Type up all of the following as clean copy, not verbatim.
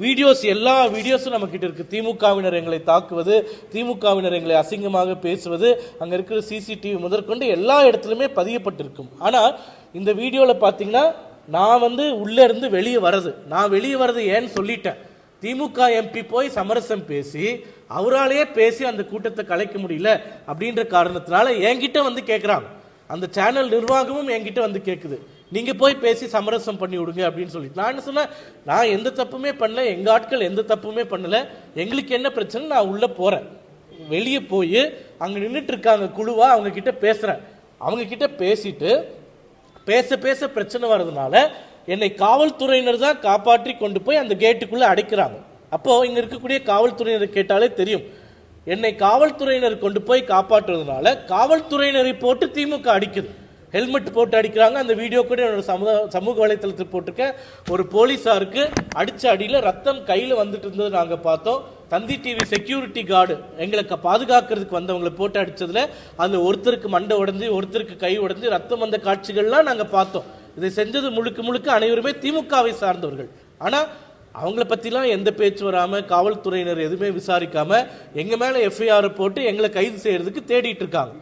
Videos எல்லா வீடியோஸும் நம்ம கிட்ட இருக்கு. திமுகவினர் எங்களை தாக்குவது, திமுகவினர் எங்களை அசிங்கமாக பேசுவது, அங்க இருக்கிற சிசிடிவி முதற்கொண்டு எல்லா இடத்துலயுமே பதியப்பட்டிருக்கும். ஆனா இந்த வீடியோல பாத்தீங்கன்னா நான் உள்ள இருந்து வெளியே வரது ஏன்னு சொல்லிட்டேன். திமுக எம்பி போய் சமரசம் பேசி அவராலேயே பேசி அந்த கூட்டத்தை கலைக்க முடியல அப்படின்ற காரணத்தினால என்கிட்ட கேட்கிறாங்க. அந்த சேனல் நிர்வாகமும் என்கிட்ட கேட்குது, நீங்க போய் பேசி சமரசம் பண்ணி விடுங்க அப்படின்னு சொல்லிட்டு. நான் என்ன சொன்னேன், நான் எந்த தப்புமே பண்ணல, எங்க ஆட்கள் எந்த தப்புமே பண்ணல, எங்களுக்கு என்ன பிரச்சனை, நான் உள்ள போறேன், வெளியே போய் அங்க நின்றுட்டு இருக்காங்க குழுவா, அவங்க கிட்ட பேசுறேன். அவங்க கிட்ட பேசிட்டு பேச பேச பிரச்சனை வர்றதுனால என்னை காவல்துறையினர் தான் காப்பாற்றி கொண்டு போய் அந்த கேட்டுக்குள்ள அடைக்கிறாங்க. அப்போ இங்க இருக்கக்கூடிய காவல்துறையினர் கேட்டாலே தெரியும், என்னை காவல்துறையினர் கொண்டு போய் காப்பாற்றுவதனால காவல்துறையினரை போட்டு திமுக அடிக்குது, ஹெல்மெட் போட்டு அடிக்கிறாங்க. அந்த வீடியோ கூட என்னோட சமூக வலைத்தளத்தில் போட்டிருக்கேன். ஒரு போலீஸாருக்கு அடிச்ச அடியில ரத்தம் கையில வந்துட்டு இருந்தது நாங்க பார்த்தோம். தந்தி டிவி செக்யூரிட்டி கார்டு எங்களுக்கு பாதுகாக்கிறதுக்கு வந்தவங்களை போட்டு அடிச்சதுல அதுல ஒருத்தருக்கு மண்டை உடைஞ்சு, ஒருத்தருக்கு கை உடைஞ்சு ரத்தம் வந்த காட்சிகள்லாம் நாங்க பார்த்தோம். இதை செஞ்சது முழுக்க முழுக்க அனைவருமே திமுகவை சார்ந்தவர்கள். ஆனா அவங்கள பத்திலாம் எந்த பேச்சு வராம, காவல்துறையினர் எதுவுமே விசாரிக்காம எங்க மேல எஃப்ஐஆர் போட்டு எங்களை கைது செய்யறதுக்கு தேடிட்டு இருக்காங்க.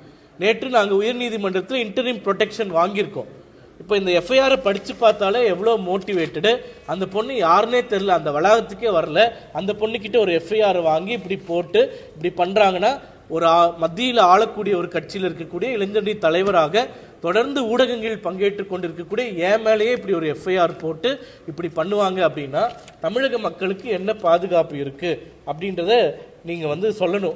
நேற்று நாங்கள் உயர்நீதிமன்றத்தில் இன்டரிம் ப்ரொடெக்ஷன் வாங்கியிருக்கோம். இப்போ இந்த எஃப்ஐஆரை படித்து பார்த்தாலே எவ்வளோ மோட்டிவேட்டடு. அந்த பொண்ணு யாருன்னே தெரில, அந்த வளாகத்துக்கே வரல. அந்த பொண்ணுக்கிட்ட ஒரு எஃப்ஐஆர் வாங்கி இப்படி போட்டு இப்படி பண்ணுறாங்கன்னா, ஒரு மத்தியில் ஆளக்கூடிய ஒரு கட்சியில் இருக்கக்கூடிய இளைஞரணி தலைவராக தொடர்ந்து ஊடகங்களில் பங்கேற்று கொண்டிருக்கக்கூடிய என் மேலேயே இப்படி ஒரு எஃப்ஐஆர் போட்டு இப்படி பண்ணுவாங்க அப்படின்னா தமிழக மக்களுக்கு என்ன பாதுகாப்பு இருக்குது அப்படின்றத நீங்கள் சொல்லணும்.